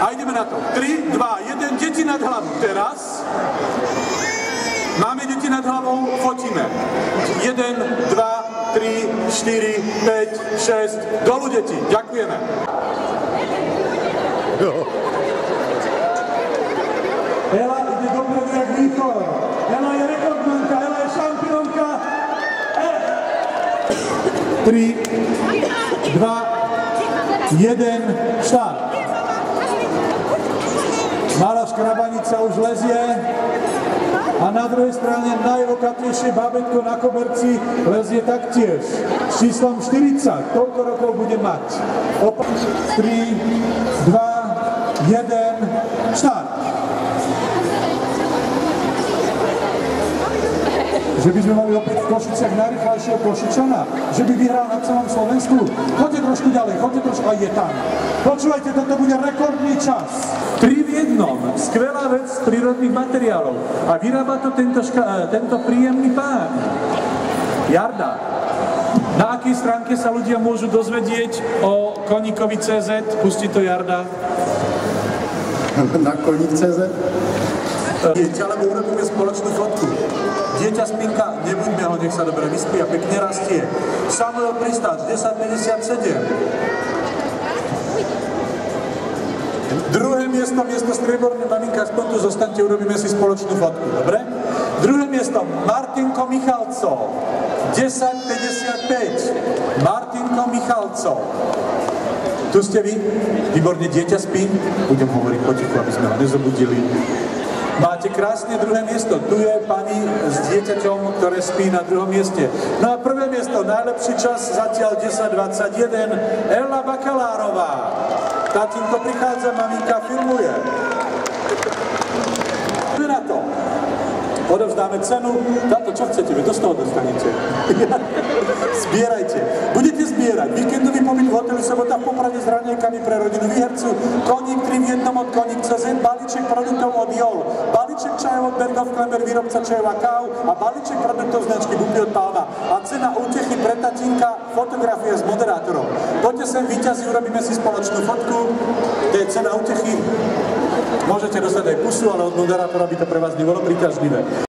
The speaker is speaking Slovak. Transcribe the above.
A ideme na to. 3, 2, 1, deti nad hlavu. Teraz máme deti nad hlavou, fotíme. 1, 2, 3, 4, 5, 6. Dolu deti. Ďakujeme. Ela ide dopredu jak výchor. Ela je rekordmanka, Ela je šampiónka. 3, 2, 1, štart. Malá škrabanica už lezie a na druhej strane najokatejšie babetko na koberci lezie taktiež s číslom 40. Toľko rokov bude mať. 3, 2, 1, štart. Že by sme mali opäť v Košiciach najrychlejšieho Košičana, že by vyhral na celom Slovensku. Choďte trošku ďalej, choďte trošku, aj je tam. Počúvajte, toto bude rekordný čas. 3 v 1, skvelá vec z prírodných materiálov. A vyrába to tento príjemný pán. Jarda. Na akej stránke sa ľudia môžu dozvedieť o koníkovi.cz? Pustí to Jarda. Na koník.cz? Alebo urobíme spoločnú fotku. Dieťa Spinka, nebuďme ho, nech sa dobre vyspí a pekne rastie. Samuel Pristáč, 10,57. Druhé miesto strieborné, maminka, aspoň tu zostaňte, urobíme si spoločnú fotku, dobre? Druhé miesto, Martinko Michalcov, 10,55. Martinko Michalcov. Tu ste vy? Výborne, dieťa spí? Budem hovoriť potichu, aby sme ho nezobudili. Máte krásne druhé miesto. Tu je pani s dieťaťom, ktoré spí na druhom mieste. No a prvé miesto, najlepší čas zatiaľ 10,21. Ela Bakalárová. Tatínko prichádza, maminka filmuje. Poďme na to. Odovzdáme cenu. Táto, čo chcete? Vy to z toho dostanete. Zbierajte. Budete zbierať. Víkendový pobyt v hoteli Sobota v Poprade s raňajkami pre rodinu výhercu. Koník 3 v 1 od Koník.cz. Balíček produktov od Jol. Balíček čajov od Berghoff Klemmer, výrobca čajov a káv. A balíček produktov značky Bupi od Palma. A cena útechy pre tatínka, fotografie s moderátorom. Poďte sem, víťazi, urobíme si spoločnú fotku. To je cena útechy. Môžete dostať aj pusu, ale od moderátora by to pre vás nebolo príťažlivé.